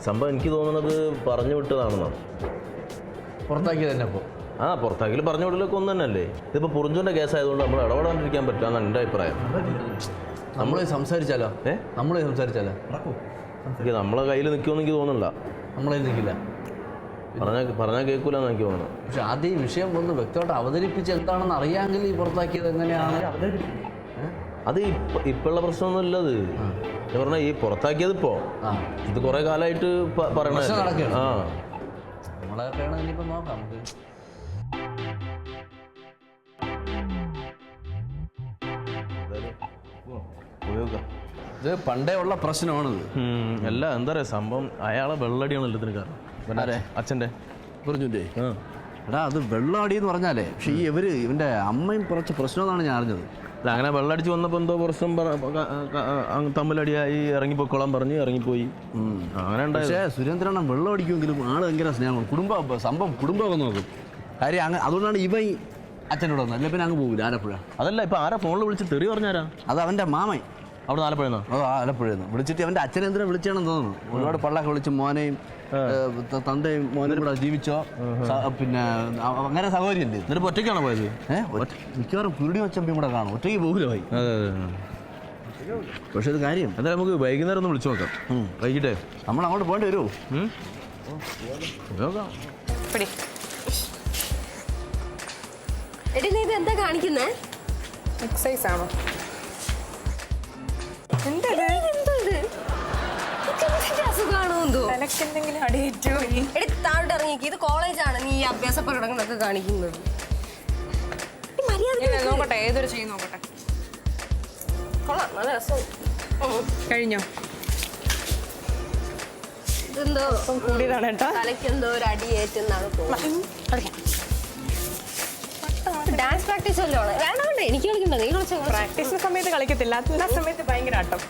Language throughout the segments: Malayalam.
സംഭവം എനിക്ക് തോന്നുന്നത് പറഞ്ഞു വിട്ടതാണെന്നാണ്. പുറത്താക്കിയത് തന്നെ അപ്പോൾ പുറത്താക്കിൽ പറഞ്ഞു വിടലൊക്കെ ഒന്ന് തന്നെയല്ലേ. ഇതിപ്പോൾ പുറിഞ്ചുവിൻ്റെ കേസായതുകൊണ്ട് നമ്മൾ ഇടപെടാണ്ടിരിക്കാൻ പറ്റുമെന്നാണ് എൻ്റെ അഭിപ്രായം. നമ്മൾ സംസാരിച്ചാലോ? നമ്മൾ സംസാരിച്ചാലോ? നമ്മളെ കയ്യിൽ നിൽക്കുമെന്ന് എനിക്ക് തോന്നുന്നില്ല. നമ്മളെ നിൽക്കില്ല, പറഞ്ഞാൽ കേൾക്കൂലെന്ന് എനിക്ക് തോന്നുന്നു. പക്ഷെ ആദ്യം ഈ വിഷയം ഒന്ന് വ്യക്തമായിട്ട് അവതരിപ്പിച്ച് എന്താണെന്ന് അറിയാമെങ്കിൽ ഈ പുറത്താക്കിയത് എങ്ങനെയാണ് അത് ഇപ്പോഴുള്ള പ്രശ്നമൊന്നുമില്ല. അത് ഞാൻ പറഞ്ഞാൽ ഈ പുറത്താക്കിയത് ഇപ്പോൾ ഇത് കുറേ കാലമായിട്ട് പറയണ നടക്കുകയാണ്. നമ്മളൊക്കെയാണ് ഇനിയിപ്പോൾ നോക്കാം നമുക്ക്. ഇത് പണ്ടേ ഉള്ള പ്രശ്നമാണിത്. അല്ല എന്താ പറയുക, സംഭവം അയാളെ വെള്ളടിയാണ് എല്ലാത്തിനും കാരണം. അച്ഛൻ്റെ പറഞ്ഞില്ലേ? എടാ അത് വെള്ളമടി എന്ന് പറഞ്ഞാലേ, പക്ഷേ ഇവൻ്റെ അമ്മയും കുറച്ച് പ്രശ്നമെന്നാണ് ഞാൻ അറിഞ്ഞത്. അങ്ങനെ വെള്ളടിച്ച് വന്നപ്പോൾ എന്തോ പ്രശ്നം തമ്മിലടിയായി ഇറങ്ങിപ്പോയിക്കോളാൻ പറഞ്ഞ് ഇറങ്ങിപ്പോയി. അങ്ങനെ ഉണ്ടായി. പക്ഷേ സുരേന്ദ്രണ്ണൻ വെള്ളം അടിക്കുമെങ്കിലും ആള് ഭയങ്കര സ്നേഹമാണ്. കുടുംബമൊക്കെ നോക്കും കാര്യം. അതുകൊണ്ടാണ് ഇവൻ അച്ഛനോട് വന്നത്. അല്ലെ പിന്നെ അങ്ങ് പോകില്ല ആലപ്പുഴ. അതല്ല ഇപ്പം ആരാ ഫോണിൽ വിളിച്ച് തെറി പറഞ്ഞാരാ? അത് അവൻ്റെ മാമൻ അവിടെ ആലപ്പുഴന്നോ? ആലപ്പുഴന്ന് വിളിച്ചിട്ട് അവൻ്റെ അച്ഛനെന്തിനാ വിളിച്ചാണെന്ന് തോന്നുന്നു. ഒരുപാട് പള്ളൊക്കെ വിളിച്ച് മോനെയും തന്തയും മോനും കൂടെ ജീവിച്ചോ, പിന്നെ അങ്ങനെ സൗകര്യമല്ലേ. എന്നിട്ട് ഒറ്റയ്ക്കാണോ പോയത്? മിക്കവാറും കുരുടി വച്ചമ്പയും കൂടെ കാണും. ഒറ്റയ്ക്ക് പോകില്ല പോയി. പക്ഷെ ഇത് കാര്യം എന്തായാലും നമുക്ക് വൈകുന്നേരം ഒന്ന് വിളിച്ചു നോക്കാം. വൈകിട്ടേ നമ്മൾ അങ്ങോട്ട് പോകേണ്ടി വരുമോ? എടി നീ ഇത് എന്താ കാണിക്കുന്നേ? എക്സസൈസ് ആണോ? ഇത് കോളേജാണ്, നീ ഈ അഭ്യാസ പ്രകടനങ്ങളൊക്കെ കാണിക്കുന്നത്. നോക്കട്ടെ, ഏതൊരു ചെയ്യും നോക്കട്ടെ. കഴിഞ്ഞോ? ഇതെന്തോ കൂടിയതാണ് കേട്ടോ. തലയ്ക്കെന്തോ ഒരു അടിയേറ്റെന്നാണ് തോന്നുന്നത്. ഡാൻസ് പ്രാക്ടീസ് വല്ലതാണ്? വേണ്ട, എനിക്ക് കളിക്കണ്ട. നീ കളിച്ചോ. പ്രാക്ടീസിന് സമയത്ത് കളിക്കത്തില്ല, എല്ലാ സമയത്ത് ഭയങ്കര ആട്ടം.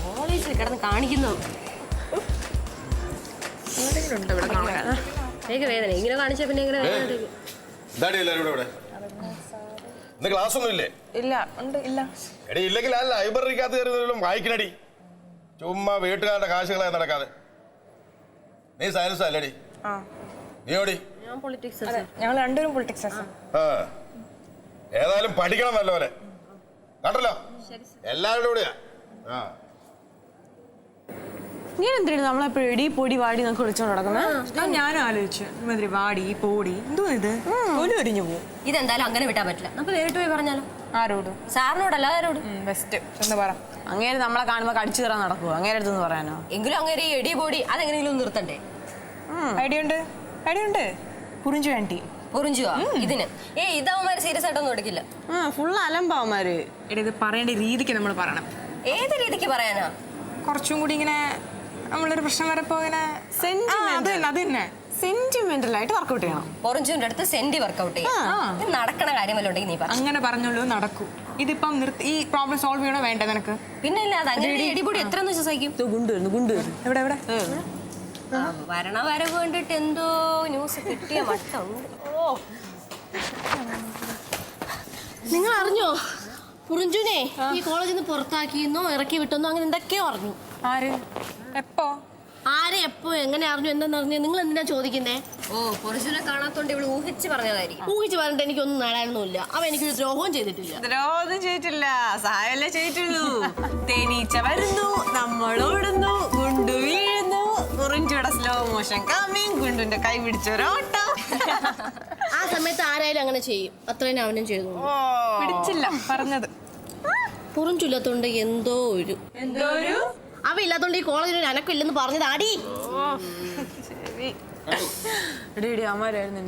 കോളേജിൽ കിടന്ന് കാണിക്കുന്നു. വേദന ഇങ്ങനെ കാണിച്ച പിന്നെ എങ്ങനെ ക്ലാസ് ഒന്നും ഇല്ലേ? ഇല്ല, ഉണ്ട്. ഇല്ല എടി ഇല്ലെങ്കിൽ ആ ലൈബ്രറിക്കകത്ത് കയറുന്നതിലും വായിക്കണടി. ചുമ്മാ വീട്ടുകാരുടെ കാശുകളെ നടക്കാതെ. നീ സയൻസ് അല്ലേടി? നീ ഓടി? ഞങ്ങൾ രണ്ടുപേരും പൊളിറ്റിക്സ്. ഏതായാലും പഠിക്കണം നല്ലപോലെ. കണ്ടല്ലോ എല്ലാവരുടെ കൂടെയാ. നീ എന്തിനാണ് നമ്മളെപ്പോഴും എടി പൊടി വാടി നമുക്ക് വിളിച്ചോണ്ട് നടക്കുന്നത്? ഞാനും ആലോചിച്ചു ഇമാതിരി വാടി പൊടി എന്തോ ഇത് ഒരിഞ്ഞു പോകും. ഇതെന്തായാലും അങ്ങനെ വിട്ടാൻ പറ്റില്ല. നമുക്ക് നേരിട്ട് പോയി പറഞ്ഞാലോ? ആരോട്? സാറിനോടല്ല, ആരോട്? ബെസ്റ്റ് എന്ന് പറ. അങ്ങേര് നമ്മളെ കാണുമ്പോ കടിച്ചു കയറാൻ നടക്കുവോ? അങ്ങേരെ അടുത്തെന്ന് പറയാനോ? എങ്കിലും അങ്ങനെ ഈ എടി പൊടി അതെങ്ങനെയെങ്കിലും നിർത്തണ്ടേ? ഐഡിയ ഉണ്ട്. പുറിഞ്ചു വേണ്ടി പുറിഞ്ചുവാ ഇതിന്. ഇതവന്മാര് സീരിയസ് ആയിട്ടൊന്നും എടുക്കില്ല. ഫുള്ള് അലമ്പാവന്മാര്. ഇത് പറയേണ്ട രീതിക്ക് നമ്മൾ പറയണം. ഏത് രീതിക്ക് പറയാനാ? കുറച്ചും കൂടി ഇങ്ങനെ നമ്മളൊരു പ്രശ്നം വരപ്പോ ഇങ്ങനെ സെന്റിമെന്റൽ ആയിട്ട് വർക്ക്ഔട്ട് ചെയ്യണം. പൊറിഞ്ചുവിന്റെ അടുത്ത് സെന്റി വർക്ക്ഔട്ട് ചെയ്യും. നടക്കണ കാര്യമല്ലോ ഉണ്ടെങ്കിൽ നീ അങ്ങനെ പറഞ്ഞോളൂ നടക്കൂ. ഇതിപ്പം ഈ പ്രോബ്ലം സോൾവ് ചെയ്യണോ വേണ്ടേ നിനക്ക്? പിന്നെ ഇല്ല, അത് അങ്ങനെ എടിപൊടി എത്ര സഹിക്കും? ഗുണ്ട് എവിടെ വരണ വരവ് കണ്ടിട്ട് എന്തോ ന്യൂസ് കിട്ടിയ മട്ടുണ്ട്. നിങ്ങൾ അറിഞ്ഞോ പുറിഞ്ചുനെ ഈ കോളേജിൽ നിന്ന് പുറത്താക്കിയെന്നോ ഇറക്കി വിട്ടെന്നോ അങ്ങനെ എന്തൊക്കെയോ അറിഞ്ഞു. ആര് എപ്പോ എങ്ങനെ അറിഞ്ഞു? എന്താന്ന് അറിഞ്ഞു? നിങ്ങൾ എന്തിനാ ചോദിക്കുന്നേ? പുരുഷനെ കാണാത്തോണ്ട് ഇവള് ഊഹിച്ച് പറഞ്ഞതായിരിക്കും. ഊഹിച്ച് പറഞ്ഞിട്ട് എനിക്കൊന്നും നേടാനൊന്നുമില്ല. അവ എനിക്കൊരു ദ്രോഹവും ചെയ്തിട്ടില്ല. സഹായല്ലേ ചെയ്തിട്ടുള്ളൂ. തേനീച്ച വരുന്നു, നമ്മളോടുന്നു, ഗുണ്ടു വീഴുന്നു, പുറിഞ്ചുടെ സ്ലോ മോഷൻ കമ്മിങ്, ഗുണ്ടുന്റെ കൈ പിടിച്ചൊരോട്ടം. ആ സമയത്ത് ആരായാലും അങ്ങനെ ചെയ്യും. അത്രയും അവനും ചെയ്തു. പിടിച്ചില്ല പറഞ്ഞത്. പുറിഞ്ചില്ലാത്തോണ്ട് എന്തോ ഒരു അവ ഇല്ലാത്തോണ്ട് ഈ കോളേജിൽ ഒരു അനക്കില്ലെന്ന് പറഞ്ഞത് അടി. അമ്മാരായിരുന്നു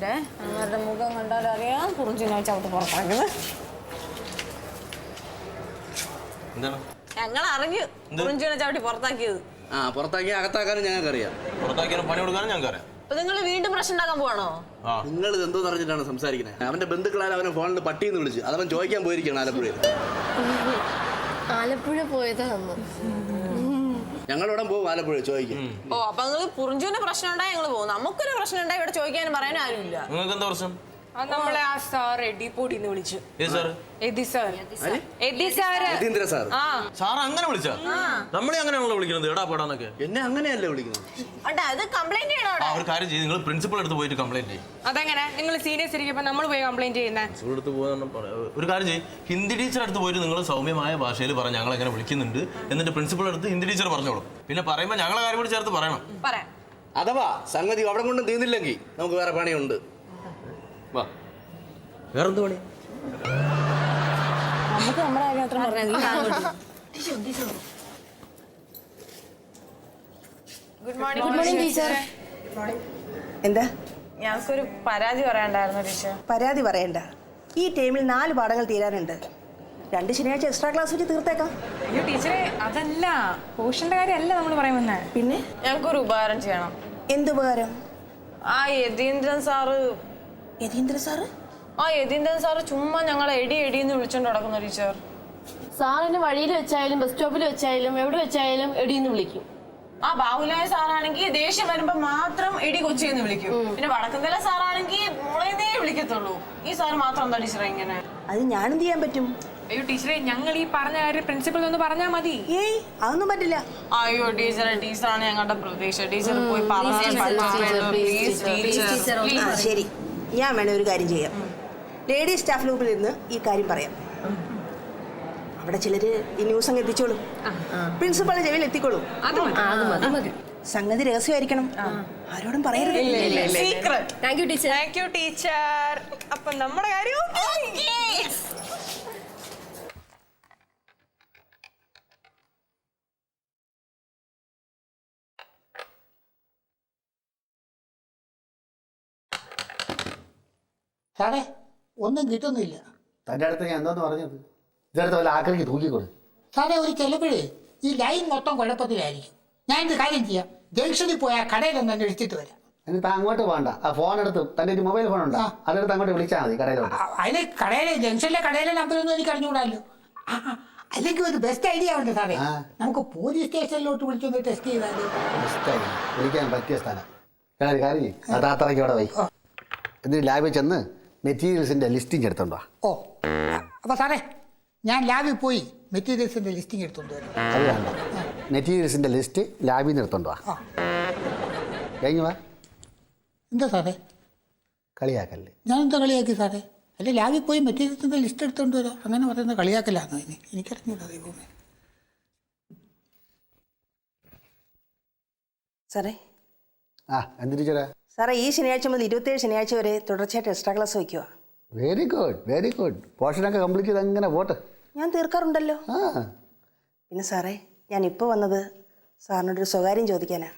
അമ്മാരുടെ മുഖം കണ്ടാലും അറിയാം പുറിഞ്ചിനെ ചവിട്ട് പുറത്താക്കുന്നത്. ഞങ്ങൾ അറിഞ്ഞു പുറിഞ്ചിനെ ചവിട്ടി പുറത്താക്കിയത്. പുറത്താക്കി അകത്താക്കാനും ഞങ്ങൾക്ക് അറിയാം. പുറത്താക്കിയാലും പണി കൊടുക്കാനും ഞങ്ങൾക്ക് അറിയാം. നിങ്ങൾ വീണ്ടും പ്രശ്നം ഉണ്ടാക്കാൻ പോവാണോ? നിങ്ങൾ ഇത് എന്തോ പറഞ്ഞിട്ടാണ് സംസാരിക്കുന്നത്? അവന്റെ ബന്ധുക്കളാൽ അവനെ ഫോണിൽ പട്ടിന്ന് വിളിച്ചു. അതവൻ ചോദിക്കാൻ പോയിരിക്കണം ആലപ്പുഴയിൽ. ആലപ്പുഴ പോയതാന്ന്. ഞങ്ങളിവിടെ പോകും ആലപ്പുഴ ചോദിക്കും. അപ്പൊ നിങ്ങൾ പുറിഞ്ചുവിന്റെ പ്രശ്നം ഉണ്ടായി ഞങ്ങൾ പോകും. നമുക്കൊരു പ്രശ്നം ഉണ്ടായി ഇവിടെ ചോദിക്കാനും പറയാനും ആരുമില്ല. നിങ്ങൾക്ക് എന്താ പ്രശ്നം? നമ്മളെ ആ സാർ എഡി പൊടിന്ന് വിളിച്ചു. സാറ് എഡി സാർ. എഡി സാർ. യതീന്ദ്ര സാർ. ആ സാർ അങ്ങനെ വിളിച്ചാ? നമ്മളെ അങ്ങനെയാണല്ലോ വിളിക്കുന്നത്, എടാ പെടാന്നൊക്കെ. എന്നെ അങ്ങനെയല്ലേ വിളിക്കുന്നത്? അത് കംപ്ലൈന്റ് ചെയ്യണോ? ഒരു കാര്യം ചെയ്ത് നിങ്ങൾ പ്രിൻസിപ്പൾ അടുത്ത് പോയിട്ട് കംപ്ലൈന്റ് ചെയ്യും. അതെങ്ങനെ നിങ്ങൾ സീനിയേഴ്സ് ഇരിക്കുമ്പോ നമ്മൾ പോയി കംപ്ലൈന്റ് ചെയ്യുന്നേ? അടുത്ത് ഒരു കാര്യം ചെയ്യും, ഹിന്ദി ടീച്ചർ അടുത്ത് പോയിട്ട് നിങ്ങൾ സൗമ്യമായ ഭാഷയിൽ പറഞ്ഞ് ഞങ്ങൾ എങ്ങനെ വിളിക്കുന്നുണ്ട് എന്നിട്ട് പ്രിൻസിപ്പൾ അടുത്ത് ഹിന്ദി ടീച്ചർ പറഞ്ഞോളും. പിന്നെ പറയുമ്പോൾ ഞങ്ങളെ കാര്യം കൂടി ചേർത്ത് പറയണം. പറയാം. അഥവാ സംഗതി അവിടെ കൊണ്ടും തീർന്നില്ലെങ്കിൽ നമുക്ക് വേറെ പണിയുണ്ട്. വാ. വേറെന്ത് പണി? നമുക്ക് നമ്മുടെ കാര്യം മാത്രം പറഞ്ഞാൽ. Good morning teacher. എന്താ ഞങ്ങൾക്കൊരു പരാതി പറയാണ്ടായിരുന്നു ടീച്ചർ. പരാതി പറയണ്ട. ഈ ടൈമിൽ 4 പാഠങ്ങൾ തീരാനുണ്ട്. 2 ശനിയാഴ്ച എക്സ്ട്രാ ക്ലാസ് വെച്ച് തീർത്തേക്കാം. അയ്യോ ടീച്ചറെ, അതല്ല പോഷന്റെ കാര്യമല്ല നമ്മൾ പറയുന്നത്. പിന്നെ ഞങ്ങൾക്കൊരു ഉപകാരം ചെയ്യണം. എന്തുപകാരം? ആ യതീന്ദ്രൻ സാറ്. യതീന്ദ്ര സാറ്? ആ യതീന്ദ്രൻ സാറ് ചുമ്മാ ഞങ്ങളെ എടിന്ന് വിളിച്ചോണ്ട് നടക്കുന്നു ടീച്ചർ. സാറിന് വഴിയിൽ വെച്ചായാലും ബസ് സ്റ്റോപ്പിൽ വെച്ചായാലും എവിടെ വെച്ചായാലും എടിന്ന് വിളിക്കും. ആ ബാഹുലായ സാറാണെങ്കിൽ ദേഷ്യം വരുമ്പോ മാത്രം എടി കൊച്ചിന്ന് വിളിക്കും. പിന്നെ വടക്കുന്തല സാറാണെങ്കിൽ മുളയതേ വിളിക്കത്തുള്ളൂ. ഈ സാറ് മാത്രം എന്താ ടീച്ചറെ ഇങ്ങനെ? അത് ഞാനെന്ത് ചെയ്യാൻ പറ്റും? അയ്യോ ടീച്ചറെ, ഞങ്ങൾ ഈ പറഞ്ഞ കാര്യം പ്രിൻസിപ്പൽ ഒന്ന് പറഞ്ഞാൽ മതി. ഏയ് അതൊന്നും പറ്റില്ല. അയ്യോ ടീച്ചറെ, ടീച്ചറാണ് ഞങ്ങളുടെ പ്രതീക്ഷ. ടീച്ചർ പോയി ശരി, ഞാൻ വേണേ ഒരു കാര്യം ചെയ്യാം. ലേഡീസ് സ്റ്റാഫ് ഗ്രൂപ്പിൽ ഇരുന്ന് ഈ കാര്യം പറയാം. അവിടെ ചിലര് ഈ ന്യൂസ് അങ്ങ് എത്തിച്ചോളും. പ്രിൻസിപ്പളിന്റെ ചെവിയിൽ എത്തിക്കോളും. സംഗതി രഹസ്യമായിരിക്കണം, ആരോടും പറയരുത്. Thank you teacher. Thank you teacher. അപ്പൊ നമ്മുടെ കാര്യം സാറേ ഒന്നും കിട്ടുന്നില്ല. തൻ്റെ അടുത്ത് ഞാൻ എന്തോന്ന് പറഞ്ഞത്? ഇതടുത്ത് വല്ല ആക്രിക്ക് തൂക്കിക്കൊടു. സാറേ ഒരു ചിലപ്പോഴേ ഈ ലൈൻ മൊത്തം കുഴപ്പത്തിലായിരിക്കും. ഞാൻ ഇത് കാര്യം ചെയ്യാം, ജംഗ്ഷനിൽ പോയി ആ കടയിലൊന്ന് അന്വേഷിച്ചിട്ട് വരാം. എന്നിട്ട് താൻ അങ്ങോട്ട് പോകണ്ട, ആ ഫോൺ എടുത്ത് തൻ്റെ ഒരു മൊബൈൽ ഫോൺ ഉണ്ടോ അതെടുത്ത് അങ്ങോട്ട് വിളിച്ചാൽ മതി കടയിലോട്ട്. അതിന് കടയിലെ ജംഗ്ഷനിലെ കടയിലെ നമ്പരൊന്നും എനിക്ക് അറിഞ്ഞുകൂടാല്ലോ. അല്ലെങ്കിൽ ഒരു ബെസ്റ്റ് ഐഡിയ ഉണ്ട് സാറേ, നമുക്ക് പോലീസ് സ്റ്റേഷനിലോട്ട് വിളിച്ചൊന്ന് ടെസ്റ്റ് ചെയ്താലോ? ബെസ്റ്റായി വിളിക്കാൻ പറ്റിയ സ്ഥലം. ഒരു കാര്യം ആ താത്തറയ്ക്ക് അവിടെ പോയി എന്നിട്ട് ലാബിൽ ചെന്ന് മെറ്റീരിയൽസിൻ്റെ ലിസ്റ്റിംഗ് എടുത്തോണ്ടോ. ഓ അപ്പോൾ സാറേ ഞാൻ ലാബിൽ പോയി മെറ്റീരിയൽസിൻ്റെ ലിസ്റ്റിംഗ് എടുത്തോണ്ട് വരാം. അത് വേണ്ട, മെറ്റീരിയൽസിൻ്റെ ലിസ്റ്റ് ലാബിൽ നിന്ന് എടുത്തോണ്ടോ. കഴിഞ്ഞു വാ. എന്താ സാറേ കളിയാക്കല്ലേ? ഞാൻ എന്താ കളിയാക്കി സാറേ? അല്ലെ ലാബിൽ പോയി മെറ്റീരിയൽസിൻ്റെ ലിസ്റ്റ് എടുത്തോണ്ട് വരാം, അങ്ങനെ പറയുന്ന കളിയാക്കലാണോ? എനിക്കറിഞ്ഞൂടാ ദൈവമേ. സാറേ എന്തിനു ചേരാ? സാറേ ഈ ശനിയാഴ്ച മുതൽ 27 ശനിയാഴ്ച വരെ തുടർച്ചയായിട്ട് എക്സ്ട്രാ ക്ലാസ് വയ്ക്കുക. Very good very good. പോർഷനൊക്കെ കംപ്ലീറ്റ് ചെയ്ത് അങ്ങനെ പോട്ടെ. ഞാൻ തീർക്കാറുണ്ടല്ലോ. പിന്നെ സാറേ ഞാൻ ഇപ്പോൾ വന്നത് സാറിനോടൊരു സ്വകാര്യം ചോദിക്കാനാ.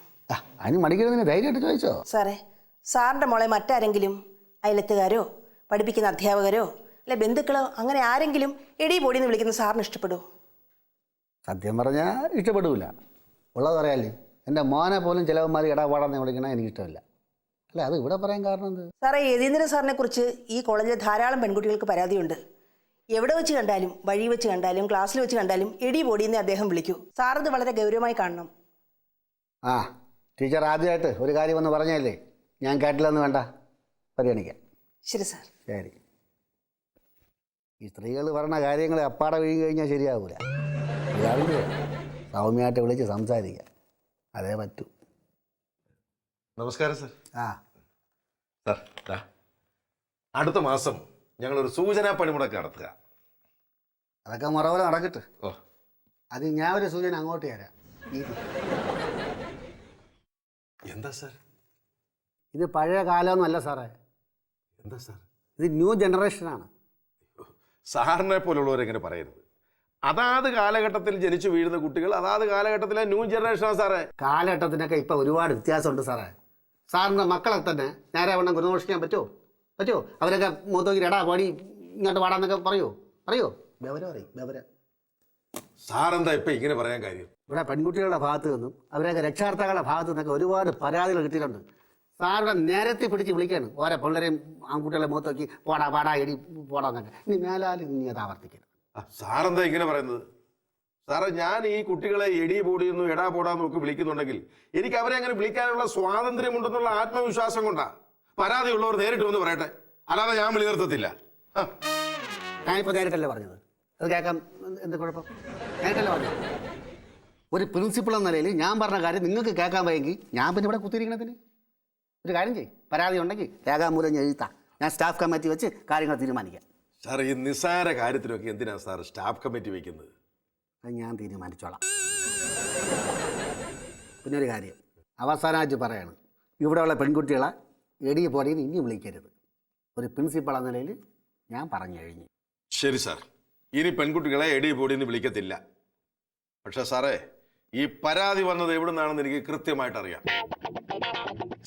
അതിന് മടിക്കുന്നതിന് ധൈര്യമായിട്ട് ചോദിച്ചോ. സാറേ സാറിൻ്റെ മോളെ മറ്റാരെങ്കിലും അയലത്തുകാരോ പഠിപ്പിക്കുന്ന അധ്യാപകരോ അല്ലെ ബന്ധുക്കളോ അങ്ങനെ ആരെങ്കിലും എടി പൊടിന്ന് വിളിക്കുന്ന സാറിന് ഇഷ്ടപ്പെടുമോ? സത്യം പറഞ്ഞാൽ ഇഷ്ടപ്പെടില്ല. ഉള്ളത് പറയാല്ലേ, എൻ്റെ മോനെ പോലും ചിലവന്മാർ ഇടപാടാന്ന് വിളിക്കണേ എനിക്കിഷ്ടമില്ല. അല്ല അത് ഇവിടെ പറയാൻ കാരണം എന്ത്? സാറേ യതീന്ദ്ര സാറിനെ കുറിച്ച് ഈ കോളേജിലെ ധാരാളം പെൺകുട്ടികൾക്ക് പരാതിയുണ്ട്. എവിടെ വെച്ച് കണ്ടാലും വഴി വെച്ച് കണ്ടാലും ക്ലാസ്സിൽ വെച്ച് കണ്ടാലും എടി പൊടിയെന്ന് അദ്ദേഹം വിളിക്കൂ. സാറത് വളരെ ഗൗരവമായി കാണണം. ടീച്ചർ ആദ്യമായിട്ട് ഒരു കാര്യം ഒന്ന് പറഞ്ഞല്ലേ, ഞാൻ കേട്ടില്ലെന്ന് വേണ്ട, പരിഗണിക്കാം. ശരി സാർ. ശരി. ഈ സ്ത്രീകൾ പറഞ്ഞ കാര്യങ്ങൾ അപ്പാടെ വീഴി കഴിഞ്ഞാൽ ശരിയാവൂല. സൗമ്യമായിട്ട് വിളിച്ച് സംസാരിക്കാം, അതേ പറ്റൂ. നമസ്കാരം സാർ. സാർ അടുത്ത മാസം ഞങ്ങളൊരു സൂചനാ പണിമുടക്ക് നടത്തുക. അതൊക്കെ മുറപോലെ നടക്കട്ടെ. ഓ അത് ഞാൻ ഒരു സൂചന അങ്ങോട്ട് തരാം. എന്താ സാർ? ഇത് പഴയ കാലമൊന്നുമല്ല സാറേ. എന്താ സാർ? ഇത് ന്യൂ ജനറേഷനാണ്. സാറിനെ പോലുള്ളവരെങ്ങനെ പറയരുത്. അതാത് കാലഘട്ടത്തിൽ ജനിച്ചു വീഴുന്ന കുട്ടികൾ അതാത് കാലഘട്ടത്തിലെ ന്യൂ ജനറേഷനാണ് സാറേ. കാലഘട്ടത്തിനൊക്കെ ഇപ്പം ഒരുപാട് വ്യത്യാസമുണ്ട് സാറേ. സാറിൻ്റെ മക്കളെ തന്നെ നേരെ വണ്ണം ഗുണദോഷിക്കാൻ പറ്റുമോ? അവരൊക്കെ മൂത്തോക്കി എടാ പാടി ഇങ്ങോട്ട് പാടാന്നൊക്കെ പറയോ? ബെവരം അറിയും, ബെവരം. സാറെന്താ ഇപ്പം ഇങ്ങനെ പറയാൻ കാര്യം? ഇവിടെ പെൺകുട്ടികളുടെ ഭാഗത്തു നിന്നും അവരൊക്കെ രക്ഷാകർത്താക്കളുടെ ഭാഗത്തു നിന്നൊക്കെ ഒരുപാട് പരാതികൾ കിട്ടിയിട്ടുണ്ട്. സാറിനെ നേരത്തെ പിടിച്ച് വിളിക്കാണ് ഓരോ പിള്ളേരെയും ആൺകുട്ടികളെ മൂത്തോക്കി പാടാ എടി പോടാന്നൊക്കെ. ഇനി മേലാലും ഇനി അത് ആവർത്തിക്കരുത്. സാറെന്താ ഇങ്ങനെ പറയുന്നത്? സാറേ ഞാൻ ഈ കുട്ടികളെ എടി പൊടിയെന്നും എടാ പോടാന്നും ഒക്കെ വിളിക്കുന്നുണ്ടെങ്കിൽ എനിക്ക് അവരെ അങ്ങനെ വിളിക്കാനുള്ള സ്വാതന്ത്ര്യമുണ്ടെന്നുള്ള ആത്മവിശ്വാസം കൊണ്ടാ. പരാതിയുള്ളവർ നേരിട്ട് വന്ന് പറയട്ടെ, അല്ലാതെ ഞാൻ വിളി നിർത്തത്തില്ല. ഞാനിപ്പോൾ നേരിട്ടല്ലേ പറഞ്ഞത്, അത് കേൾക്കാൻ എന്ത് കുഴപ്പം? നേരിട്ടല്ലേ പറഞ്ഞത്. ഒരു പ്രിൻസിപ്പൾ എന്ന നിലയിൽ ഞാൻ പറഞ്ഞ കാര്യം നിങ്ങൾക്ക് കേൾക്കാൻ വയ്യെങ്കിൽ ഞാൻ പിന്നെ ഇവിടെ കുത്തിയിരിക്കണതിന് ഒരു കാര്യം ചെയ്യും. പരാതി ഉണ്ടെങ്കിൽ രേഖാമൂലം എഴുതാം. ഞാൻ സ്റ്റാഫ് കമ്മിറ്റി വെച്ച് കാര്യങ്ങൾ തീരുമാനിക്കാം. സാർ, ഈ നിസ്സാര കാര്യത്തിലൊക്കെ എന്തിനാണ് സാർ സ്റ്റാഫ് കമ്മിറ്റി വയ്ക്കുന്നത്? അത് ഞാൻ തീരുമാനിച്ചോളാം. പിന്നെ ഒരു കാര്യം അവസാനമായിട്ട് പറയാണ്, ഇവിടെയുള്ള പെൺകുട്ടികളെ എടിയ പോടിയെന്ന് ഇനി വിളിക്കരുത്. ഒരു പ്രിൻസിപ്പൾ എന്ന നിലയിൽ ഞാൻ പറഞ്ഞു കഴിഞ്ഞു. ശരി സാർ, ഇനി പെൺകുട്ടികളെ എടി പൊടിയെന്ന് വിളിക്കത്തില്ല. പക്ഷെ സാറേ, ഈ പരാതി വന്നത് എവിടെ നിന്നാണെന്ന് എനിക്ക് കൃത്യമായിട്ട് അറിയാം.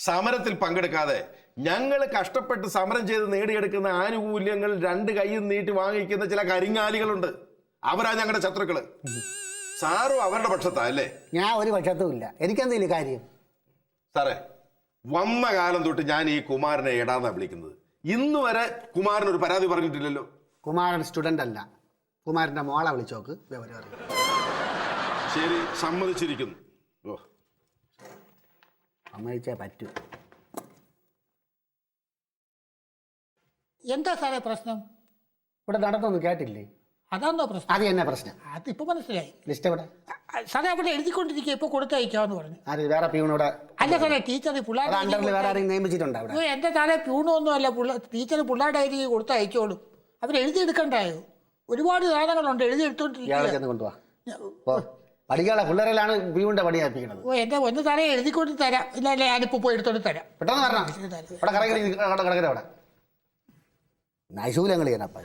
സമരത്തിൽ പങ്കെടുക്കാതെ ഞങ്ങൾ കഷ്ടപ്പെട്ട് സമരം ചെയ്ത് നേടിയെടുക്കുന്ന ആനുകൂല്യങ്ങൾ 2 കൈയും നീട്ടി വാങ്ങിക്കുന്ന ചില കരിങ്ങാലികളുണ്ട്. അവരാ ഞങ്ങളുടെ ശത്രുക്കള്. സാറും അവരുടെ പക്ഷത്താ അല്ലേ? ഞാൻ ഒരു പക്ഷത്തും ഇല്ല. എനിക്കെന്തെങ്കിലും കാര്യം? സാറേ, വന്ന കാലം തൊട്ട് ഞാൻ ഈ കുമാരനെ എടാന്നാ വിളിക്കുന്നത്. ഇന്ന് വരെ കുമാരൻ ഒരു പരാതി പറഞ്ഞിട്ടില്ലല്ലോ. കുമാരൻ സ്റ്റുഡൻ്റ് അല്ല, കുമാരൻ്റെ മോളെ വിളിച്ചോക്ക് വിവരം അറിയാം. ശരി, സമ്മതിച്ചിരിക്കുന്നു. ഓ, സമ്മതിച്ചേ പറ്റൂ. എന്താ സാറേ പ്രശ്നം? ഇവിടെ നടന്നൊന്നും കേട്ടില്ലേ? അതാണോ പ്രശ്നം? അത് തന്നെ പ്രശ്നം. അതിപ്പോ മനസ്സിലായി. ലിസ്റ്റ് എവിടെ? സാറേ അവിടെ എഴുതിക്കൊണ്ടിരിക്കുക, ഇപ്പൊ കൊടുത്തയക്കാന്ന് പറഞ്ഞു. ആര്? വേറെ പ്യൂണിവിടെ? അല്ല സാറേ, ടീച്ചർ അത് അണ്ടറിൽ വേറെ ആരെയും നിയമിച്ചിട്ടുണ്ടോ അവിടെ? എന്റെ സാറേ പ്യൂണൊന്നും അല്ല, ടീച്ചർ പിള്ളേരുടെ കയ്യിൽ കൊടുത്തയച്ചോളും. അവർ എഴുതിയെടുക്കണ്ടായോ? ഒരുപാട് സാധനങ്ങളുണ്ട്, ഇയാളെ എഴുതിയെടുത്തോണ്ടിരിക്കുക. ചെന്ന് കൊണ്ടുപോവാ. പഠിക്കാനുള്ള പിള്ളേരിലാണ് പ്യൂണിന്റെ പണിയാപ്പിക്കണത്. എന്റെ ഒന്ന് സാറേ എഴുതിക്കൊണ്ട് തരാം. ഇല്ല ഇല്ല, ഞാനിപ്പോ പോയി എടുത്തോണ്ട് തരാം. പെട്ടെന്ന് പറഞ്ഞോ. ഇവിടെ കിടക്കര അവിടെ നൈശൂലങ്ങൾ ചെയ്യാനപ്പ.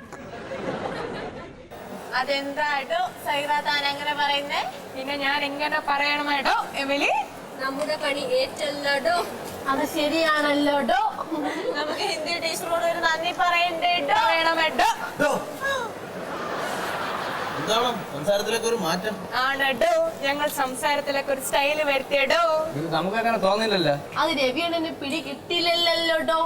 അതെന്താട്ടോ സൈറ താൻ അങ്ങനെ പറയുന്നേ? പിന്നെ ഞാൻ എങ്ങനെ പറയണമേടോ എമിലി? നമ്മുടെ പണി ഏറ്റല്ലോ. അത് ശരിയാണല്ലോടോ. നമുക്ക് ഹിന്ദി ടീച്ചറോട് ഒരു നന്ദി പറയണ്ടേട്ടോ. പറയണമേട്ടോ. എന്താണ് സംസാരത്തിലൊക്കെ ഒരു മാറ്റം? ആണോ, ഞങ്ങൾ സംസാരത്തിലൊക്കെ ഒരു സ്റ്റൈല് വരുത്തിയടോ. നമുക്കങ്ങനെ തോന്നില്ലല്ലോ. അത് രവിയണ്ണന് പിടി കിട്ടില്ലല്ലോടോ.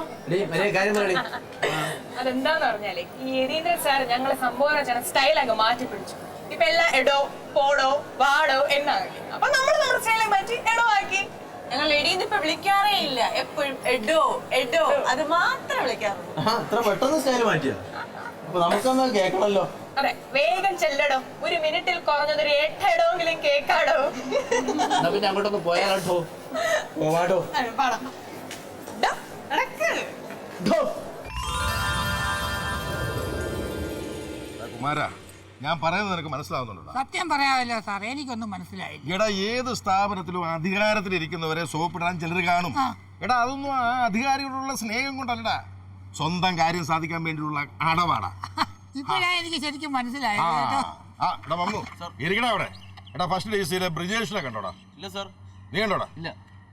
അതെന്താന്ന് പറഞ്ഞാലേ, ഈ യതീന്ദ്രൻ സാർ ഞങ്ങളെ സംബോധന ചെയ്യുന്ന സ്റ്റൈലൊക്കെ മാറ്റി പിടിച്ചു. ഇപ്പൊ എല്ലാം എടോ, പോടോ, വാടോ എന്നാക്കി. അപ്പൊ നമ്മൾ നമ്മുടെ സ്റ്റൈലെ മാറ്റി എടോ ആക്കി. ഞങ്ങൾ എടീന്ന് ഇപ്പൊ വിളിക്കാറേ ഇല്ല. എപ്പോഴും എടോ എടോ അത് മാത്രം വിളിക്കാറുള്ളൂ. അത്ര പെട്ടെന്ന് സ്റ്റൈൽ മാറ്റിയോ? അപ്പൊ നമുക്കൊന്ന് കേൾക്കണല്ലോ. അതെ, വേഗം ചെല്ലടോ. 1 മിനിറ്റിൽ കുറഞ്ഞത് 8 എടോങ്കിലും കേക്കാടോ. പിന്നെ അങ്ങോട്ടൊന്ന് പോയാലോ? പോവാടോ. പാടാം. നടക്ക്. കുമാരാ, ഞാൻ പറയുന്നത് നിനക്ക് മനസ്സിലാവുന്നുണ്ടോ? സത്യം പറയാമല്ലോ സാർ, എനിക്കൊന്നും മനസ്സിലായില്ല. എടാ, ഏത് സ്ഥാപനത്തിലും അധികാരത്തിലിരിക്കുന്നവരെ സോപ്പിടാൻ ചിലർ കാണും. എടാ, അതൊന്നും ആ അധികാരികളോടുള്ള സ്നേഹം കൊണ്ടല്ലടാ, സ്വന്തം കാര്യം സാധിക്കാൻ വേണ്ടിയുള്ള അടവാടാ. ഇപ്പോഴാ എനിക്ക് ശരിക്കും മനസ്സിലായി. ഇരിക്കണ അവിടെ. എടാ, ഫസ്റ്റ് ഡേസിലെ ബ്രിജേഷിനെ കണ്ടോടാ? ഇല്ല സാർ. നീ കണ്ടോടാ? ഇല്ല.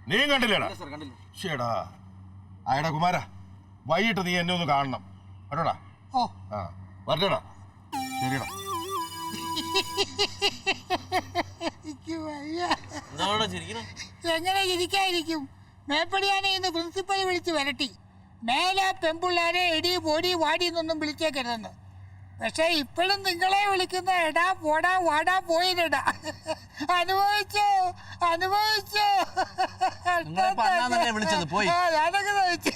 നീ കണ്ടില്ലേടാ? കണ്ടില്ല. ശരിടാ. ആയടാ കുമാര, വൈകിട്ട് നീ എന്നെ ഒന്ന് കാണണം കേട്ടോടാ. ഓ, വരട്ടോടാ. ശരിടാ. എന്താണോ ചിരിക്കണേ? എങ്ങനെ ഇരിക്കായിരിക്കും? മേപ്പടിയാനെ ഇന്ന് പ്രിൻസിപ്പൽ വിളിച്ച് വരട്ടി. മേലെ പെമ്പിള്ളാരെ എടി പൊടി വാടി എന്നൊന്നും വിളിച്ചേക്കരുതെന്ന്. പക്ഷെ ഇപ്പോഴും നിങ്ങളെ വിളിക്കുന്ന എടാ പോടാ വാടാ പോയിടാ. അനുഭവിച്ചോ അനുഭവിച്ചോ. ഞാനൊക്കെ സഹിച്ചു.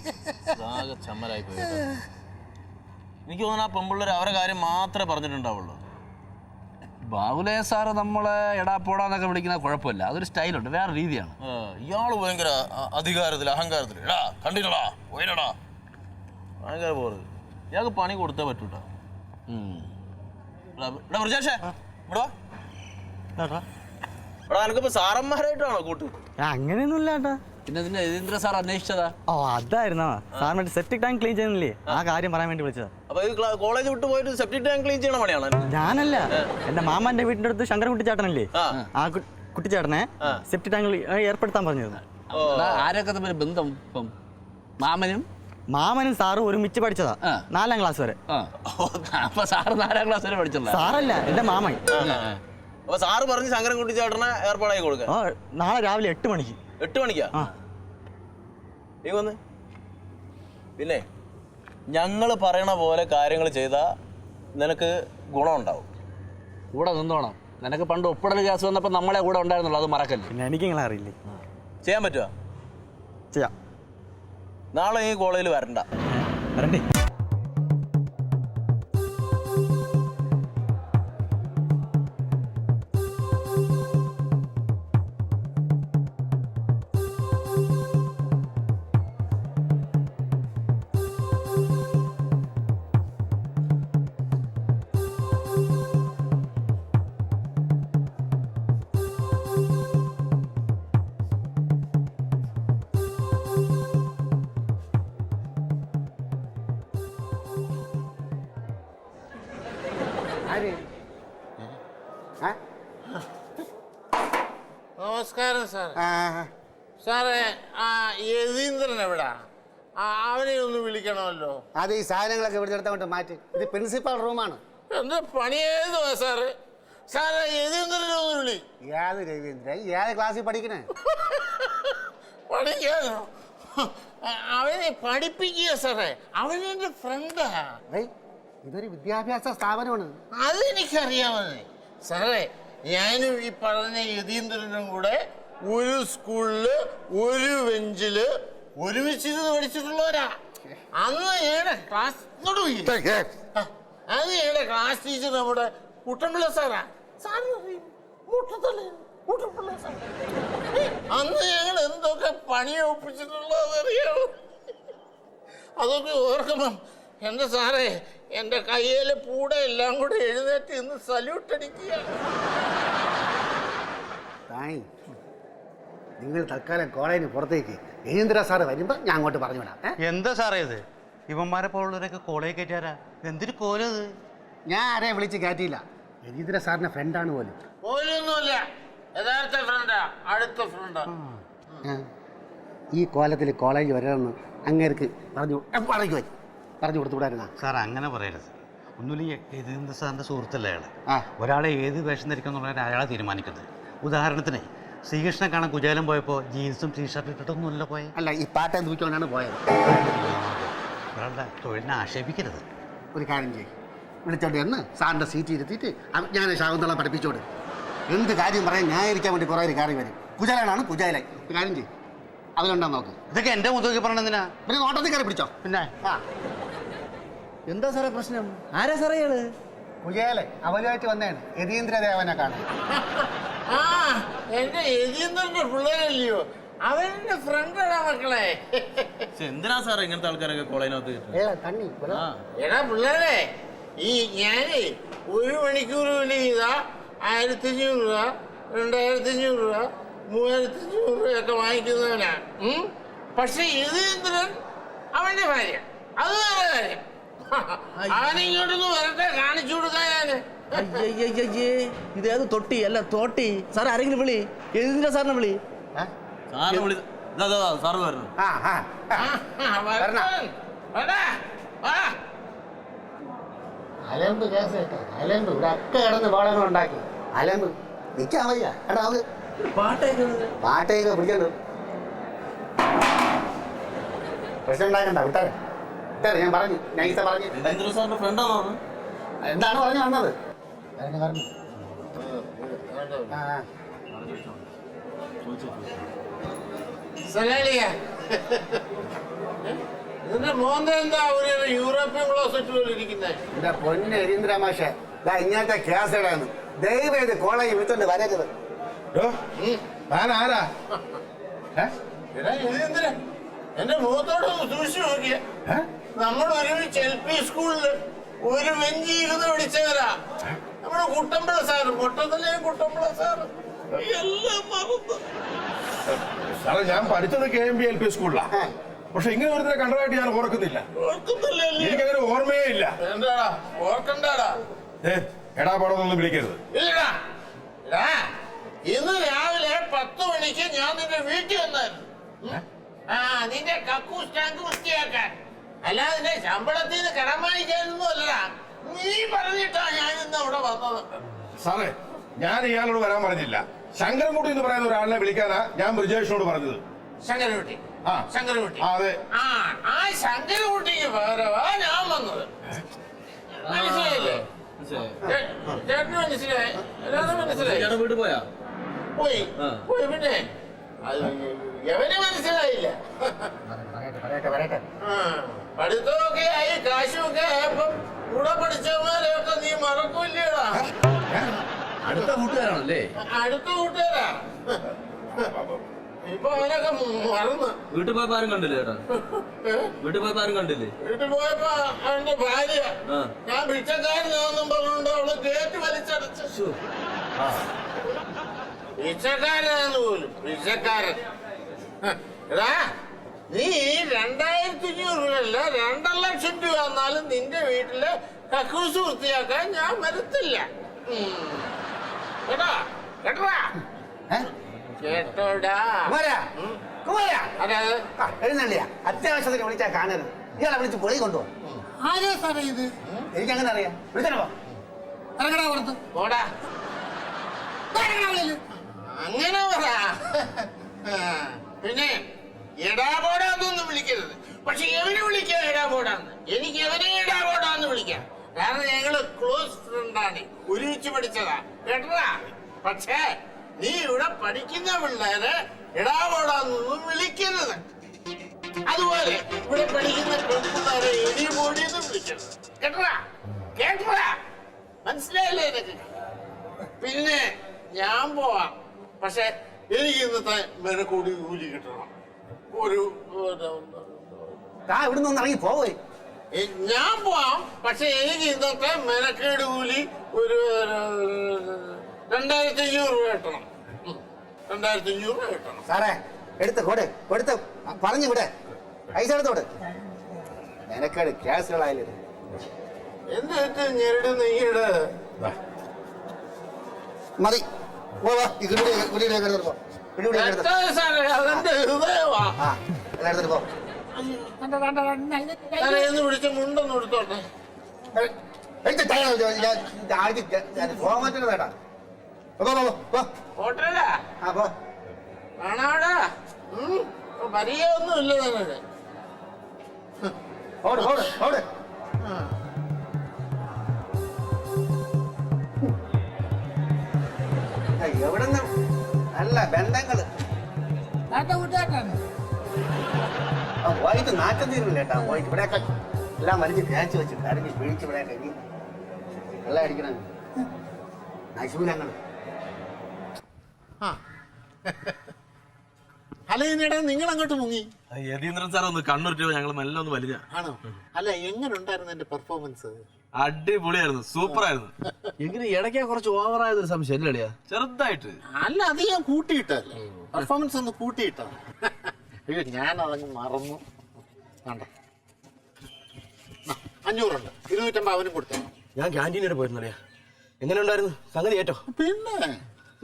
എനിക്ക് തോന്നുന്നു ആ പെമ്പിള്ളേർ അവരുടെ കാര്യം മാത്രമേ പറഞ്ഞിട്ടുണ്ടാവുള്ളൂ. ബാബുലേ സാറ് നമ്മളെ എടാ പോടാന്നൊക്കെ വിളിക്കുന്ന കുഴപ്പമില്ല, അതൊരു സ്റ്റൈലുണ്ട്, വേറെ രീതിയാണ്. ഇയാള് ഭയങ്കര അധികാരത്തിൽ അഹങ്കാരത്തിൽ എടാ കണ്ടില്ലടാ പോയില്ലടാ ഭയങ്കര പോറ്. ഇയാൾക്ക് പണി കൊടുത്തേ പറ്റൂട്ടാ. എനക്കിപ്പോ സാറന്മാരായിട്ടാണോ കൂട്ട്? അങ്ങനെയൊന്നുമില്ല ഏട്ടാ. പിന്നെ ഇതിന്റെ യതീന്ദ്ര സാർ അന്വേഷിച്ചതാ. ഓ അതായിരുന്നോ സാറിന് സെപ്റ്റിക് ടാങ്ക് ക്ലീൻ ചെയ്യുന്നില്ലേ, ആ കാര്യം പറയാൻ വേണ്ടി വിളിച്ചതാ. അപ്പൊ കോളേജ് വിട്ട് പോയിട്ട് സെപ്റ്റിക് ടാങ്ക് ക്ലീൻ ചെയ്യണ പണിയാണോ? ഞാനല്ല, എന്റെ മാമാന്റെ വീടിന്റെ അടുത്ത് ശങ്കരൻ കുട്ടിച്ചേട്ടനല്ലേ, ആ കുട്ടിച്ചേട്ടനെ സെപ്റ്റിക് ടാങ്ക് ഏർപ്പെടുത്താൻ പറഞ്ഞത്. ആരൊക്കെ തമ്മിൽ ബന്ധം? ഇപ്പം മാമനും സാറും ഒരുമിച്ച് പഠിച്ചതാ 4ാം ക്ലാസ് വരെ. അപ്പൊ സാറ് 4ാം ക്ലാസ് വരെ പഠിച്ചല്ല? സാറല്ല, എന്റെ മാമൻ. അപ്പൊ സാറ് പറഞ്ഞ് ശങ്കരൻ കുട്ടിച്ചേട്ടനെ ഏർപ്പാടായി കൊടുക്കാൻ നാളെ രാവിലെ 8 മണിക്ക്. 8 മണിക്കാ? നീ വന്ന് പിന്നെ ഞങ്ങള് പറയണ പോലെ കാര്യങ്ങൾ ചെയ്താ നിനക്ക് ഗുണമുണ്ടാവും. കൂടെ നിന്നോണം. നിനക്ക് പണ്ട് ഒപ്പിടൽ ഗ്യാസ് വന്നപ്പോ നമ്മളെ കൂടെ ഉണ്ടായിരുന്നുള്ളൂ, അത് മറക്കല്ലേ. പിന്നെ എനിക്ക് നിങ്ങളെ അറിയില്ലേ? ചെയ്യാൻ പറ്റുമോ? ചെയ്യാം. നാളെ ഈ കോളേജിൽ വരണ്ട. വരണ്ടേ? ആര് ആ? നമസ്കാരം സാർ. ആ, സാറേ, ആ യതീന്ദ്രൻ എവിടാ? അവനെ ഒന്ന് വിളിക്കണമല്ലോ. അത് ഈ സാധനങ്ങളൊക്കെ ഇവിടെ എടുത്തോണ്ട് മാറ്റി. ഇത് പ്രിൻസിപ്പൽ റൂമാണ്. എന്റെ പണിയേതുവാ സാറ്? സാറേ, യതീന്ദ്രനെ ഒന്ന് വിളി. ഏത് രവീന്ദ്രൻ? ഏത് ക്ലാസ്സിൽ പഠിക്കണേ? പഠിക്കാനോ? അവനെ പഠിപ്പിക്കുക സാറേ. അവനെന്റെ ഫ്രണ്ടാ. ഇതൊരു വിദ്യാഭ്യാസ സ്ഥാപനമാണ്. അതെനിക്കറിയാമേ സാറേ. ഞാനും ഈ പറഞ്ഞ യതീന്ദ്രനും കൂടെ ഒരു സ്കൂളില് ഒരു ബെഞ്ചില് ഒരുമിച്ചിരുന്ന് പഠിച്ചിട്ടുള്ളവരാ. അന്ന് ഞങ്ങളുടെ ക്ലാസ് ടീച്ചർ നമ്മുടെ കുട്ടമ്പിള്ള സാറാ. അന്ന് ഞങ്ങൾ എന്തൊക്കെ പണി ഒപ്പിച്ചിട്ടുള്ളതറിയാമോ? അതൊക്കെ ഓർക്കണം എന്റെ സാറേ. എന്റെ കയ്യിലെ പൂട എല്ലാം കൂടെ എഴുന്നേറ്റ് ഇന്ന് സല്യൂട്ട് അടിക്കുക. നിങ്ങൾ തൽക്കാലം കോളേജിന് പുറത്തേക്ക് യതീന്ദ്ര സാറ് വരുമ്പോ ഞാൻ അങ്ങോട്ട് പറഞ്ഞു വിടാം. എന്താ സാറേ ഇത്? ഇവന്മാരെ പോലുള്ളവരൊക്കെ കോളേജ് കയറ്റാരാ? എന്തൊരു കോലത്? ഞാൻ ആരെയും വിളിച്ച് കയറ്റിയില്ല. യതീന്ദ്ര സാറിന്റെ ഫ്രണ്ടാണ് പോലും. പോലൊന്നുമില്ല, യഥാർത്ഥ ഫ്രണ്ടാ, അടുത്ത ഫ്രണ്ടാ. ഈ കോലത്തിൽ കോളേജ് വരണമെന്ന് അങ്ങേർക്ക് പറഞ്ഞു കൊടുത്തുകൂടായിരുന്ന? സാർ അങ്ങനെ പറയരുത്. ഒന്നുമില്ല, യതീന്ദ്ര സാറിന്റെ സുഹൃത്തല്ലേ അയാൾ. ആ. ഒരാളെ ഏത് വേഷം ധരിക്കണം എന്നുള്ളത് അയാളെ തീരുമാനിക്കുന്നത്. ഉദാഹരണത്തിന് ശ്രീകൃഷ്ണൻ കാണാൻ കുചേലം പോയപ്പോൾ ജീൻസും ടീഷർട്ടും ഇട്ടിട്ടൊന്നുമല്ല പോയത്. അല്ല, ഈ പാട്ടം തൂക്കിക്കൊണ്ടാണ് പോയത്. ഒരാളുടെ തൊഴിലിനെ ആക്ഷേപിക്കരുത്. ഒരു കാര്യം ചെയ്യും, വിളിച്ചോണ്ട് എന്ന് സാറിൻ്റെ സീറ്റ് ഇരുത്തിയിട്ട് ഞാൻ ശാകുന്തളം പഠിപ്പിച്ചോട്. എന്ത് കാര്യം പറയാൻ ന്യായീകരിക്കാൻ വേണ്ടി കുറേ ഒരു കാര്യം വരും. കുചേലനാണ് കുചേലായി. ഒരു കാര്യം ചെയ്യും, അതിലുണ്ടോ നോക്ക്. ഇതൊക്കെ എൻ്റെ മുഖത്തേക്ക് പറഞ്ഞെന്തിനാ? പിന്നെ നോട്ടത്തിൽ കയറി പിടിച്ചോ. പിന്നെ എന്താ സാറേ പ്രശ്നം? ആരാ സാറേ ഇയാള്? കുചേലൻ അവരുമായിട്ട് വന്നതാണ് യതീന്ദ്രദേവനെ കാണാൻ. ആ, എന്റെ യതീന്ദ്രന്റെ പിള്ളേരല്ലയോ? അവന്റെ ഫ്രണ്ടാണ് മക്കളെ. എന്തിനാ സാറേ ഇങ്ങനത്തെ ആൾക്കാരൊക്കെ കോളേജിനകത്ത് എടാ പിള്ളേരെ, ഈ ഞാനേ 1 മണിക്കൂർ വിളി ചെയ്താ 1500 രൂപ, 2500 രൂപ, 3500 രൂപയൊക്കെ വാങ്ങിക്കുന്നവനാ. പക്ഷെ യതീന്ദ്രൻ അവന്റെ ഭാര്യ, അത് വേറെ കാര്യം. അവനിങ്ങോട്ടൊന്ന് വരട്ടെ, കാണിച്ചു കൊടുക്കാൻ ഞാന്. ഇതേത് തൊട്ടി അല്ല തോട്ടി. സാർ ആരെങ്കിലും വിളി, യതീന്ദ്ര സാറിനെ വിളി. സാറ് വിളി. സാറ് വരണം. അലമ്പ് കേസ് കേട്ടോ, അലമ്പ്. ഇവിടെ ഒക്കെ കിടന്ന് പാടങ്ങൾ ഉണ്ടാക്കി അലമ്പ്. നിൽക്കാൻ വയ്യ. എടാ അത് പാട്ടയൊക്കെ പിടിക്കണ്ടു. പ്രശ്നം ഉണ്ടാക്കണ്ട, വിട്ടാരെ വിട്ടാരെ. ഞാൻ പറഞ്ഞു, നൈസ പറഞ്ഞു. യതീന്ദ്ര സാറിന്റെ ഫ്രണ്ടാണോ? എന്താണ് പറഞ്ഞു വന്നത്? പറഞ്ഞു ഇതിന്റെ മോന്റെ എന്താ ഒരു യൂറോപ്യൻ ക്ലോസറ്റ് പോലെ ഇരിക്കുന്നത്? എന്റെ പൊന്ന് യതീന്ദ്ര മാഷെ, ഇങ്ങനത്തെ കേസ് ഇടാന്ന് ദയവ് ചെയ്ത് കോളേജ് വിളിച്ചോണ്ട് വരരുത്. ആരാ യതീന്ദ്ര, എന്റെ മുഖത്തോടെ സൂക്ഷിച്ചു നോക്കിയ നമ്മൾ ഒരുമിച്ച് LP സ്കൂളില് ഒരു ബെഞ്ചി ഇരുന്ന് പഠിച്ചവരാ. നമ്മുടെ കുട്ടമ്പിള സാറ്, പൊട്ടത്തിലെ കുട്ടമ്പിള സാറ് എല്ലാം മറന്നു. സാറേ, ഞാൻ പഠിച്ചത് KMB LP സ്കൂളിലാ. പക്ഷെ ഇങ്ങനെ ഒരുത്തരെ കണ്ടതായിട്ട് ഞാൻ ഓർക്കുന്നില്ല. എനിക്കങ്ങനെ ഓർമ്മയേ ഇല്ല. എന്താടാ ഓർക്കണ്ടാടാ? എടാ പടമൊന്നും വിളിക്കരുത്. ഇല്ലടാ, ഇന്ന് രാവിലെ 10 മണിക്ക് ഞാൻ നിന്റെ വീട്ടിൽ വന്നായിരുന്നു. നിന്റെ കക്കൂസ് ടാങ്ക് വൃത്തിയാക്കാൻ, അല്ലാതെ നിന്റെ ശമ്പളത്തിൽ നിന്ന് കടം വാങ്ങിക്കാനൊന്നും അല്ലടാ. നീ പറഞ്ഞിട്ടാ ഞാൻ ഇന്ന് അവിടെ വന്നത്. സാറേ, ഞാൻ ഇയാളോട് വരാൻ പറഞ്ഞില്ല. ശങ്കരൻകുട്ടി എന്ന് പറയുന്ന ഒരാളിനെ വിളിക്കാനാ ഞാൻ ബ്രിജേഷിനോട് പറഞ്ഞത്. ശങ്കരകുട്ടി, ശങ്കരകുട്ടി. അതെ. ആ ശങ്കരകുട്ടിക്ക് പകരമാ ഞാൻ വന്നത്. മനസ്സിലായില്ലേ? ചേട്ടന് മനസ്സിലായി? എല്ലാവരും മനസ്സിലായി? വീട്ടിൽ പോയാ? പോയി പോയി. പിന്നെ എവന് മനസ്സിലായില്ല. പഠിത്തമൊക്കെ ആയി, കാശുമൊക്കെ ആയപ്പോ കൂടെ പഠിച്ചവന്മാരെയൊക്കെ നീ മറക്കൂല്ലേടാ? അടുത്ത കൂട്ടുകാരാണല്ലേ? അടുത്ത കൂട്ടുകാരാ. ഇപ്പൊ അവനൊക്കെ മറന്ന്. വീട്ടിൽ പോയപ്പോ ആരും കണ്ടില്ലേ ചേട്ടാ? വീട്ടിൽ പോയപ്പോ ആരും കണ്ടില്ലേ? വീട്ടിൽ പോയപ്പോ അവന്റെ ഭാര്യ ഞാൻ ഭിക്ഷക്കാരനാന്നും പറഞ്ഞുകൊണ്ട് അവള് ഗേറ്റ് വലിച്ചടച്ചു. ഭിക്ഷക്കാരനാന്ന് പോലും, ഭിക്ഷക്കാരൻ. എടാ, നീ 2500 രൂപയല്ല 2 ലക്ഷം രൂപ എന്നാലും നിന്റെ വീട്ടില് കക്കൂസ് വൃത്തിയാക്കാൻ ഞാൻ വരത്തില്ല. കേട്ടോ കേട്ടോടാ കേട്ടോടാ. അതായത് എഴുന്നള്ളിയാ അത്യാവശ്യത്തിന് വിളിച്ചാൽ കാണരുത്. ഇയാളെ വിളിച്ച് പൊളി കൊണ്ടുപോകും. ആരാ സാറേ ഇത്? എനിക്കങ്ങനെ അറിയാം. വിളിച്ചോ ഇറങ്ങടാ പുറത്ത്. പോടാ. ഇറങ്ങടാ വെളിയില്. അങ്ങനെ പറ. പിന്നെ എടാപോടാന്നൊന്നും വിളിക്കരുത്. പക്ഷെ എവനെ വിളിക്കാം എടാപോടാന്ന്. എനിക്ക് എവനെ എടാപോടാന്ന് വിളിക്കാം. കാരണം ഞങ്ങള് ക്ലോസ് ഫ്രണ്ടാണ്, ഒരുമിച്ച് പഠിച്ചതാ കേട്ടതാ. പക്ഷേ നീ ഇവിടെ പഠിക്കുന്ന പിള്ളേരെ എടാപോടാന്നൊന്നും വിളിക്കരുത്. അതുപോലെ ഇവിടെ പഠിക്കുന്ന പെൺപിള്ളേരെ എടി പോടിയെന്നും വിളിക്കരുത്. കേട്ടതാ കേട്ടതാ മനസ്സിലായില്ലേ നിനക്ക്? പിന്നെ ഞാൻ പോവാം. പക്ഷെ എനിക്ക് ഇന്നത്തെ മെനക്കൂടി കൂലി കിട്ടണം. ഇവിടുന്ന് ഒന്ന് ഇറങ്ങി പോവേ. ഞാൻ പോവാം. പക്ഷെ എനിക്ക് ഇന്നത്തെ മെനക്കേട് കൂലി ഒരു 2500 രൂപ കിട്ടണം. 2500 രൂപ കിട്ടണം. സാറേ എടുത്ത് കൊടുത്ത് പറഞ്ഞു വിടെ. പൈസ എടുത്തോട്. മെനക്കേട് ക്യാസുകളായാലും എന്നിട്ട് ഞെരട് നെയ്യട് മതി. അതെന്റെ ഹൃദയമാ. എല്ലായിടത്തും പോ. എന്ന് പിടിച്ച മുണ്ടൊന്നും എടുത്തോട്ടെ. ഫോമാറ്റൊക്കെ വേണ്ട. ഹോട്ടലാ കാണാടാ. പരിചയമൊന്നും ഇല്ല നിനക്ക്. എവിടെന്ന് നല്ല ബന്ധങ്ങള് പോയിട്ട് നാറ്റം തീരുന്നില്ല കേട്ടാ. പോയിട്ട് ഇവിടെയൊക്കെ എല്ലാം വലിച്ച് തേച്ച് വെച്ച് കരഞ്ഞ് പിഴിച്ച് ഇവിടെ കഴിഞ്ഞ് വെള്ളം അടിക്കണം. നശൂലങ്ങള്. അല്ല ഇതിനിടെ നിങ്ങൾ അങ്ങോട്ട് മുങ്ങി യതീന്ദ്രൻ സാർ ഒന്ന് കണ്ണൂരിട്ട് ഞങ്ങൾ മെല്ലെ ഒന്ന് വലിയ ആണോ? അല്ല എങ്ങനെ ഉണ്ടായിരുന്നു എന്റെ പെർഫോമൻസ്? അടിപൊളിയായിരുന്നു, സൂപ്പർ ആയിരുന്നു. എങ്കിലും ഇടയ്ക്ക് കുറച്ച് ഓവറായതൊരു സംശയം അല്ലടിയാ? ചെറുതായിട്ട്. അല്ല അത് ഞാൻ കൂട്ടിയിട്ടല്ലേ, പെർഫോമൻസ് ഒന്ന് കൂട്ടിയിട്ടാ. അയ്യോ ഞാൻ അതങ്ങ് മറന്നു. വേണ്ട 500 ഉണ്ട്, 250 അവനും കൊടുത്തേ. ഞാൻ ക്യാൻറ്റീനിൽ പോയിരുന്നറിയാ. എങ്ങനെ ഉണ്ടായിരുന്നു സംഗതി? ഏറ്റോ പിന്നെ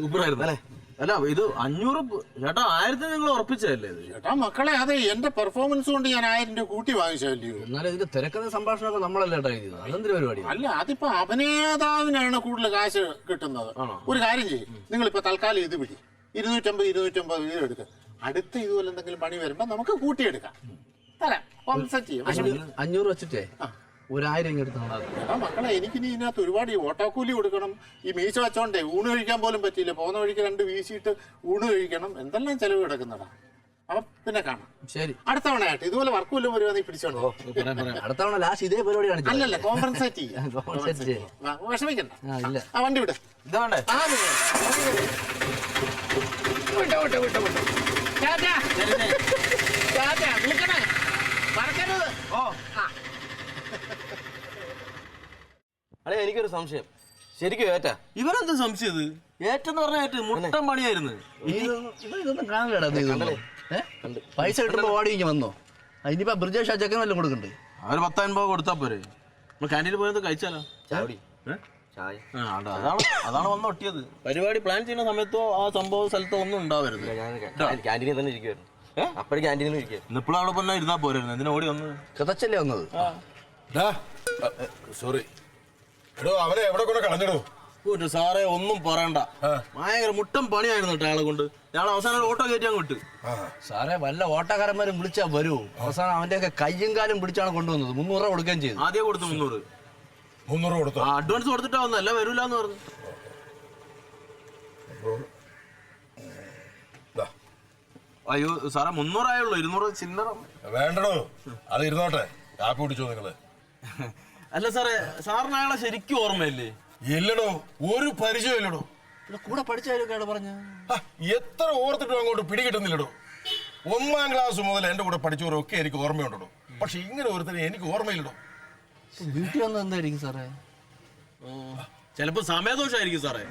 സൂപ്പർ ആയിരുന്നു അല്ലേ? അല്ല ഇത് 500 ചേട്ടാ 1000 നിങ്ങൾ ഉറപ്പിച്ചതല്ലേ? ചേട്ടാ മക്കളെ അതെ എന്റെ പെർഫോമൻസ് കൊണ്ട് ഞാൻ 1000 രൂപ കൂട്ടി വാങ്ങിച്ചല്ലോ. എന്നാലും ഇതിന്റെ തിരക്കഥ സംഭാഷണമൊക്കെ നമ്മളല്ലേ ചെയ്തത്? അതെന്തൊരു പരിപാടി? അല്ല അതിപ്പോ അഭിനേതാവിനാണ് കൂടുതൽ കാശ് കിട്ടുന്നത്. ഒരു കാര്യം ചെയ്യും, നിങ്ങളിപ്പോ തൽക്കാലം ഇത് പിടി 250 രൂപ എടുക്കുക. അടുത്ത ഇതുപോലെ എന്തെങ്കിലും പണി വരുമ്പോ നമുക്ക് കൂട്ടിയെടുക്കാം. തരാം, കോമ്പൻസേറ്റ് ചെയ്യാം. 500 വെച്ചിട്ടേ 1000 എടുത്താൽ മക്കളെ എനിക്ക് ഇനി ഇതിനകത്ത് ഒരുപാട് ഓട്ടോക്കൂലി കൊടുക്കണം. ഈ മീശ വെച്ചോണ്ടേ ഊണ് കഴിക്കാൻ പോലും പറ്റിയില്ല. പോകുന്ന വഴിക്ക് 2 വീശിയിട്ട് ഊണ് കഴിക്കണം. എന്തെല്ലാം ചെലവ് കിടക്കുന്നതാ. അപ്പൊ പിന്നെ കാണാം. ശരി, അടുത്ത തവണ ആയിട്ട് ഇതുപോലെ വർക്ക് വല്ലതും വരുവാണെങ്കിൽ പിടിച്ചോണ്ടോ. അടുത്ത തവണ ലാസ്റ്റ് ഇതേ പരിപാടി കാണിച്ചു. അല്ലല്ല കോമ്പൻസേറ്റ് ചെയ്യാം. വിഷമിക്കണ്ട. ആ വണ്ടി വിട്. ഇതാ വേണ്ടേ? വിളിക്കണേ, മറക്കരുത്. അതെ എനിക്കൊരു സംശയം. ശരിക്കും ഏറ്റാ? ഇവരെന്താ സംശയം? ഏറ്റെന്ന് പറഞ്ഞ ഏറ്റ് മുട്ടൻ പണിയായിരുന്നു. ഇതൊന്നും കാണലേ? പൈസ കിട്ടുമ്പോ ഓടി വന്നോ? ഇനിയിപ്പോ ബ്രിജേഷ് അച്ചക്കൻ വല്ലതും കൊടുക്കണ്ടേ? അവര് 10-50 കൊടുത്താ പോരെ? നമ്മൾ ക്യാൻറ്റീനിൽ പോയത് കഴിച്ചാലോ? അതാണ് വന്ന് ഒട്ടിയത്. പരിപാടി പ്ലാൻ ചെയ്യുന്ന സമയത്തോ ആ സംഭവ സ്ഥലത്തോ ഒന്നും ഉണ്ടാവരുത്. ക്യാൻറ്റീനിൽ തന്നെ ഇരിക്കുവായിരുന്നു. അപ്പോഴും ക്യാൻറ്റീനിൽ ഇരിക്കുക. ഇന്നിപ്പോഴും അവിടെ തന്നെ ഇരുന്നാ പോരായിരുന്നു. എന്തിനാ ഓടി വന്നത്? കഥച്ചല്ലേ വന്നത്? സോറി എടോ, അവനെ എവിടെ കൊണ്ട് കളഞ്ഞിടോ? സാറേ ഒന്നും പറയണ്ട, ഭയങ്കര മുട്ടൻ പണിയായിരുന്നു കേട്ടോ ആളെ കൊണ്ട്. ഞങ്ങൾ അവസാനം ഓട്ടോ കയറ്റി അങ്ങ് വിട്ട്. സാറേ വല്ല ഓട്ടോക്കാരന്മാരും വിളിച്ചാ വരൂ. അവസാനം അവന്റെയൊക്കെ കയ്യും കാലും പിടിച്ചാണ് കൊണ്ടുവന്നത്. 300 രൂപ കൊടുക്കുകയും ചെയ്തു. ആദ്യം കൊടുത്തു 300 കൊടുത്തു. അഡ്വാൻസ് കൊടുത്തിട്ടാ വന്നത്, അല്ല വരൂലെന്ന് പറഞ്ഞു. അയ്യോ സാറേ 300 ആയുള്ളൂ, 200 ചില്ലറ വേണ്ടടോ. അത് ഇരുന്നോട്ടെ, കാപ്പി കുടിച്ചോ നിങ്ങള്. അല്ല സാറേ, സാറിന് അയാളെ ശരിക്കും ഓർമ്മയില്ലേ? ഇല്ലടോ, ഒരു പരിചയം ഇല്ലടോ. കൂടെ പഠിച്ചാലും പറഞ്ഞ എത്ര ഓർത്തിട്ടും അങ്ങോട്ട് പിടികിട്ടുന്നില്ലടോ. 1ാം ക്ലാസ് മുതൽ എന്റെ കൂടെ പഠിച്ചവരൊക്കെ എനിക്ക് ഓർമ്മയുണ്ടോ. പക്ഷെ ഇങ്ങനെ ഒരുത്തരെ എനിക്ക് ഓർമ്മയില്ലടോ. വീട്ടിൽ വന്നത് എന്തായിരിക്കും സാറേ? ചിലപ്പോ സമയദോഷമായിരിക്കും സാറേ.